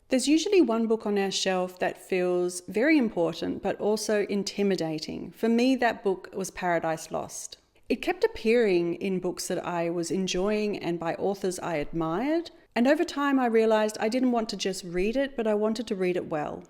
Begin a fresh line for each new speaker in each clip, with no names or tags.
There's usually one book on our shelf that feels very important, but also intimidating. For me, that book was Paradise Lost. It kept appearing in books that I was enjoying and by authors I admired. And over time, I realized I didn't want to just read it, but I wanted to read it well.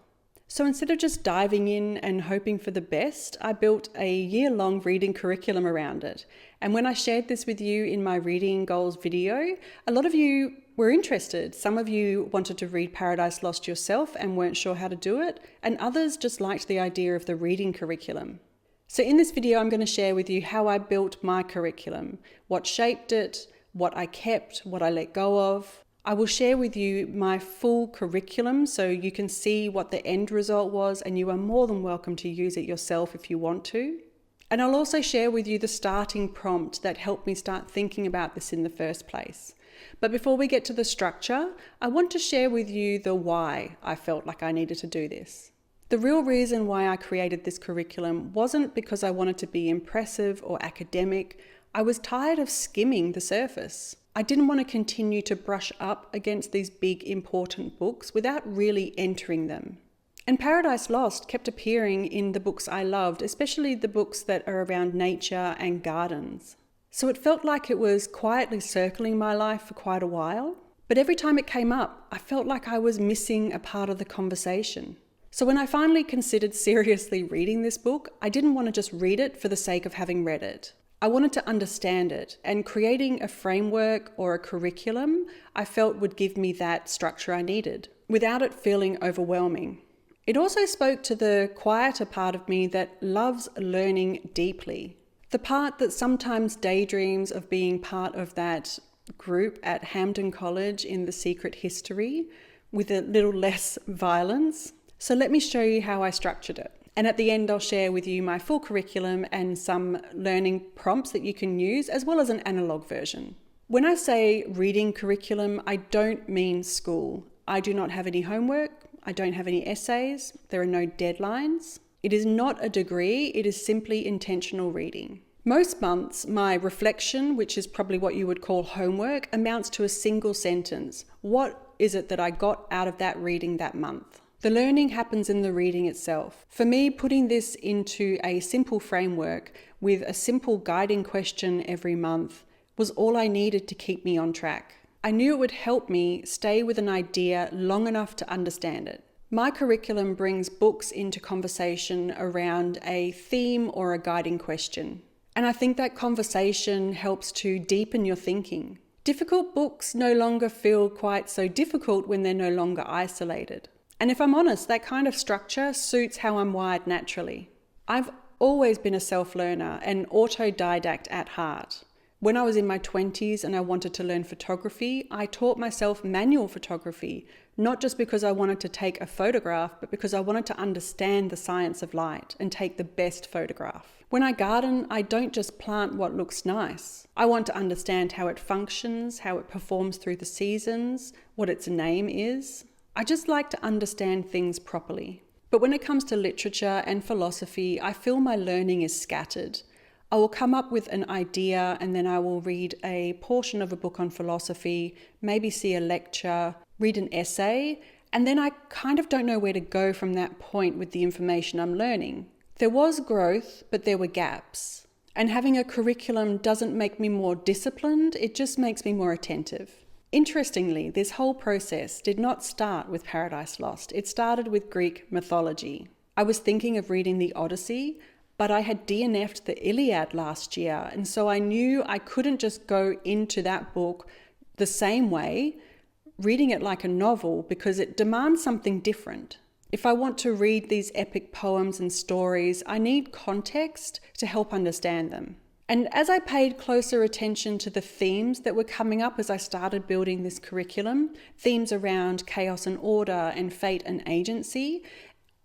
So instead of just diving in and hoping for the best, I built a year-long reading curriculum around it. And when I shared this with you in my reading goals video, a lot of you were interested. Some of you wanted to read Paradise Lost yourself and weren't sure how to do it, and others just liked the idea of the reading curriculum. So in this video, I'm going to share with you how I built my curriculum, what shaped it, what I kept, what I let go of. I will share with you my full curriculum so you can see what the end result was, and you are more than welcome to use it yourself if you want to. And I'll also share with you the starting prompt that helped me start thinking about this in the first place. But before we get to the structure, I want to share with you the why I felt like I needed to do this. The real reason why I created this curriculum wasn't because I wanted to be impressive or academic. I was tired of skimming the surface. I didn't want to continue to brush up against these big, important books without really entering them. And Paradise Lost kept appearing in the books I loved, especially the books that are around nature and gardens. So it felt like it was quietly circling my life for quite a while. But every time it came up, I felt like I was missing a part of the conversation. So when I finally considered seriously reading this book, I didn't want to just read it for the sake of having read it. I wanted to understand it, and creating a framework or a curriculum I felt would give me that structure I needed, without it feeling overwhelming. It also spoke to the quieter part of me that loves learning deeply. The part that sometimes daydreams of being part of that group at Hampden College in The Secret History with a little less violence. So let me show you how I structured it. And at the end, I'll share with you my full curriculum and some learning prompts that you can use, as well as an analogue version. When I say reading curriculum, I don't mean school. I do not have any homework. I don't have any essays. There are no deadlines. It is not a degree. It is simply intentional reading. Most months, my reflection, which is probably what you would call homework, amounts to a single sentence. What is it that I got out of that reading that month? The learning happens in the reading itself. For me, putting this into a simple framework with a simple guiding question every month was all I needed to keep me on track. I knew it would help me stay with an idea long enough to understand it. My curriculum brings books into conversation around a theme or a guiding question. And I think that conversation helps to deepen your thinking. Difficult books no longer feel quite so difficult when they're no longer isolated. And if I'm honest, that kind of structure suits how I'm wired naturally. I've always been a self-learner and autodidact at heart. When I was in my 20s and I wanted to learn photography, I taught myself manual photography, not just because I wanted to take a photograph, but because I wanted to understand the science of light and take the best photograph. When I garden, I don't just plant what looks nice. I want to understand how it functions, how it performs through the seasons, what its name is. I just like to understand things properly. But when it comes to literature and philosophy, I feel my learning is scattered. I will come up with an idea and then I will read a portion of a book on philosophy, maybe see a lecture, read an essay, and then I kind of don't know where to go from that point with the information I'm learning. There was growth, but there were gaps. And having a curriculum doesn't make me more disciplined, it just makes me more attentive. Interestingly, this whole process did not start with Paradise Lost. It started with Greek mythology. I was thinking of reading the Odyssey, but I had DNF'd the Iliad last year, and so I knew I couldn't just go into that book the same way, reading it like a novel, because it demands something different. If I want to read these epic poems and stories, I need context to help understand them. And as I paid closer attention to the themes that were coming up as I started building this curriculum, themes around chaos and order and fate and agency,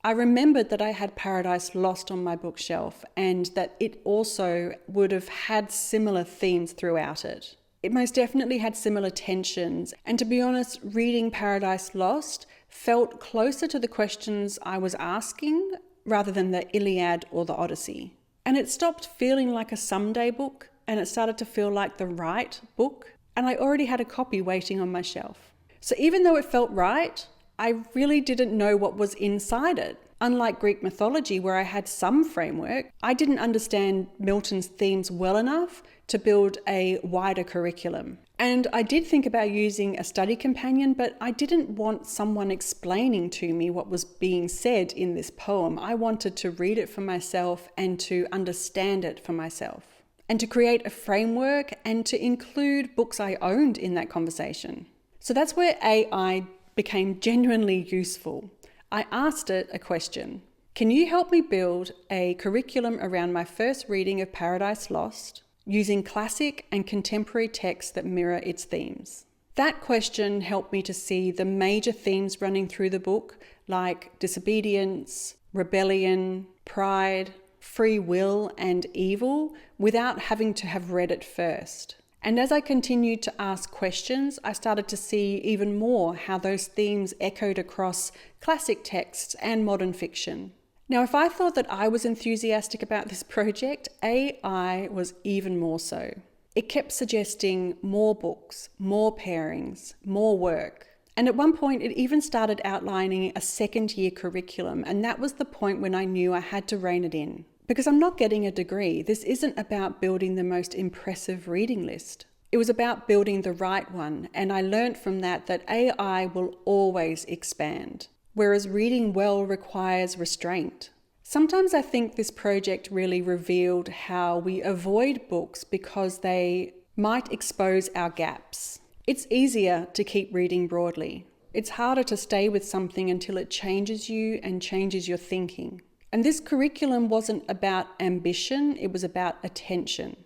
I remembered that I had Paradise Lost on my bookshelf and that it also would have had similar themes throughout it. It most definitely had similar tensions, and to be honest, reading Paradise Lost felt closer to the questions I was asking rather than the Iliad or the Odyssey. And it stopped feeling like a someday book and it started to feel like the right book, and I already had a copy waiting on my shelf. So even though it felt right, I really didn't know what was inside it. Unlike Greek mythology, where I had some framework, I didn't understand Milton's themes well enough to build a wider curriculum. And I did think about using a study companion, but I didn't want someone explaining to me what was being said in this poem. I wanted to read it for myself and to understand it for myself, and to create a framework and to include books I owned in that conversation. So that's where AI became genuinely useful. I asked it a question. Can you help me build a curriculum around my first reading of Paradise Lost using classic and contemporary texts that mirror its themes? That question helped me to see the major themes running through the book, like disobedience, rebellion, pride, free will, and evil, without having to have read it first. And as I continued to ask questions, I started to see even more how those themes echoed across classic texts and modern fiction. Now, if I thought that I was enthusiastic about this project, AI was even more so. It kept suggesting more books, more pairings, more work. And at one point, it even started outlining a second-year curriculum, and that was the point when I knew I had to rein it in. Because I'm not getting a degree. This isn't about building the most impressive reading list. It was about building the right one, and I learned from that AI will always expand, whereas reading well requires restraint. Sometimes I think this project really revealed how we avoid books because they might expose our gaps. It's easier to keep reading broadly. It's harder to stay with something until it changes you and changes your thinking. And this curriculum wasn't about ambition, it was about attention.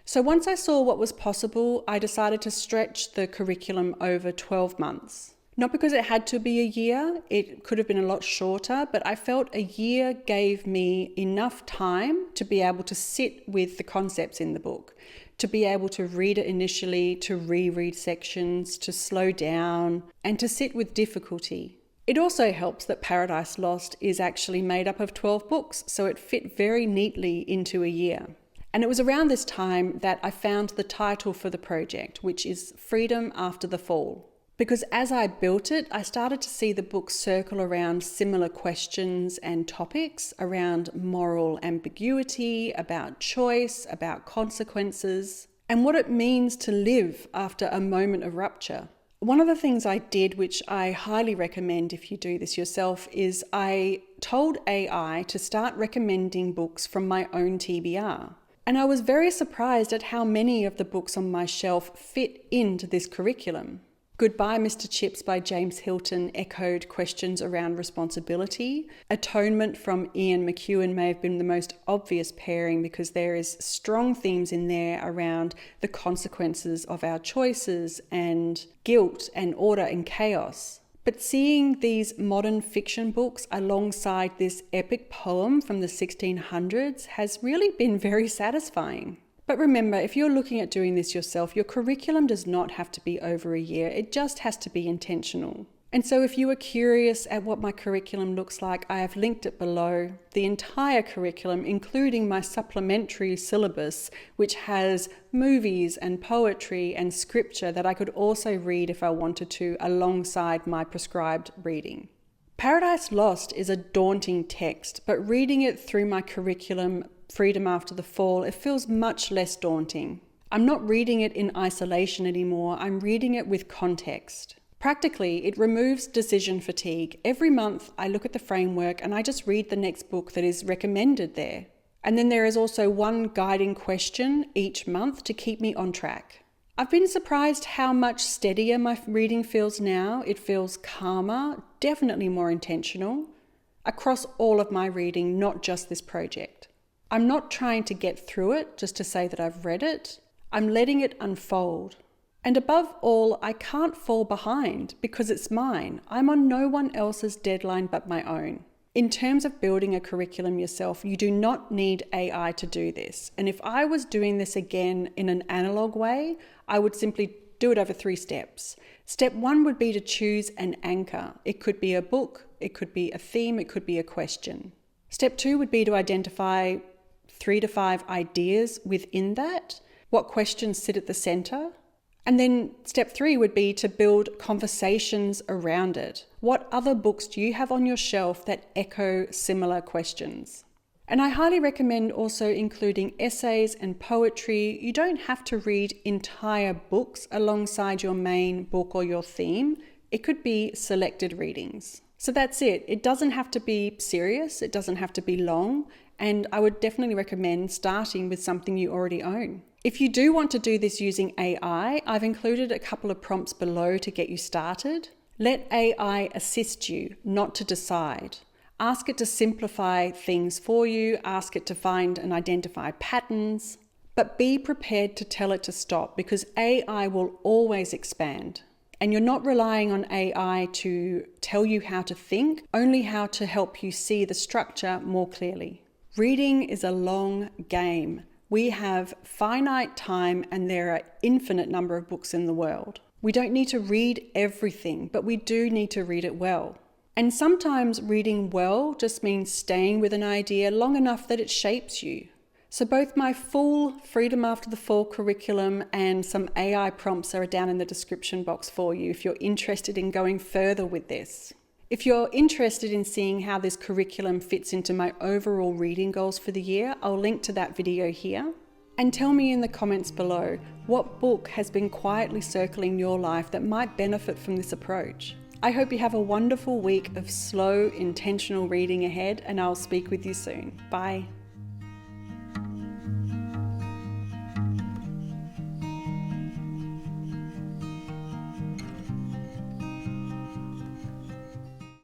So once I saw what was possible, I decided to stretch the curriculum over 12 months. Not because it had to be a year, it could have been a lot shorter, but I felt a year gave me enough time to be able to sit with the concepts in the book, to be able to read it initially, to reread sections, to slow down, and to sit with difficulty. It also helps that Paradise Lost is actually made up of 12 books, so it fit very neatly into a year. And it was around this time that I found the title for the project, which is Freedom After the Fall. Because as I built it, I started to see the book circle around similar questions and topics around moral ambiguity, about choice, about consequences, and what it means to live after a moment of rupture. One of the things I did, which I highly recommend if you do this yourself, is I told AI to start recommending books from my own TBR. And I was very surprised at how many of the books on my shelf fit into this curriculum. Goodbye, Mr. Chips by James Hilton echoed questions around responsibility. Atonement from Ian McEwan may have been the most obvious pairing because there is strong themes in there around the consequences of our choices and guilt and order and chaos. But seeing these modern fiction books alongside this epic poem from the 1600s has really been very satisfying. But remember, if you're looking at doing this yourself, your curriculum does not have to be over a year. It just has to be intentional. And so if you are curious at what my curriculum looks like, I have linked it below. The entire curriculum, including my supplementary syllabus, which has movies and poetry and scripture that I could also read if I wanted to, alongside my prescribed reading. Paradise Lost is a daunting text, but reading it through my curriculum, Freedom After the Fall, it feels much less daunting. I'm not reading it in isolation anymore, I'm reading it with context. Practically, it removes decision fatigue. Every month I look at the framework and I just read the next book that is recommended there. And then there is also one guiding question each month to keep me on track. I've been surprised how much steadier my reading feels now. It feels calmer, definitely more intentional, across all of my reading, not just this project. I'm not trying to get through it just to say that I've read it. I'm letting it unfold. And above all, I can't fall behind because it's mine. I'm on no one else's deadline but my own. In terms of building a curriculum yourself, you do not need AI to do this. And if I was doing this again in an analog way, I would simply do it over 3 steps. Step 1 would be to choose an anchor. It could be a book, it could be a theme, it could be a question. Step 2 would be to identify 3 to 5 ideas within that. What questions sit at the center? And then step 3 would be to build conversations around it. What other books do you have on your shelf that echo similar questions? And I highly recommend also including essays and poetry. You don't have to read entire books alongside your main book or your theme. It could be selected readings. So that's it. It doesn't have to be serious. It doesn't have to be long. And I would definitely recommend starting with something you already own. If you do want to do this using AI, I've included a couple of prompts below to get you started. Let AI assist you, not to decide. Ask it to simplify things for you, ask it to find and identify patterns, but be prepared to tell it to stop because AI will always expand. And you're not relying on AI to tell you how to think, only how to help you see the structure more clearly. Reading is a long game. We have finite time and there are infinite number of books in the world. We don't need to read everything, but we do need to read it well. And sometimes reading well just means staying with an idea long enough that it shapes you. So both my full Freedom After the Fall curriculum and some AI prompts are down in the description box for you if you're interested in going further with this. If you're interested in seeing how this curriculum fits into my overall reading goals for the year, I'll link to that video here. And tell me in the comments below, what book has been quietly circling your life that might benefit from this approach? I hope you have a wonderful week of slow, intentional reading ahead, and I'll speak with you soon. Bye.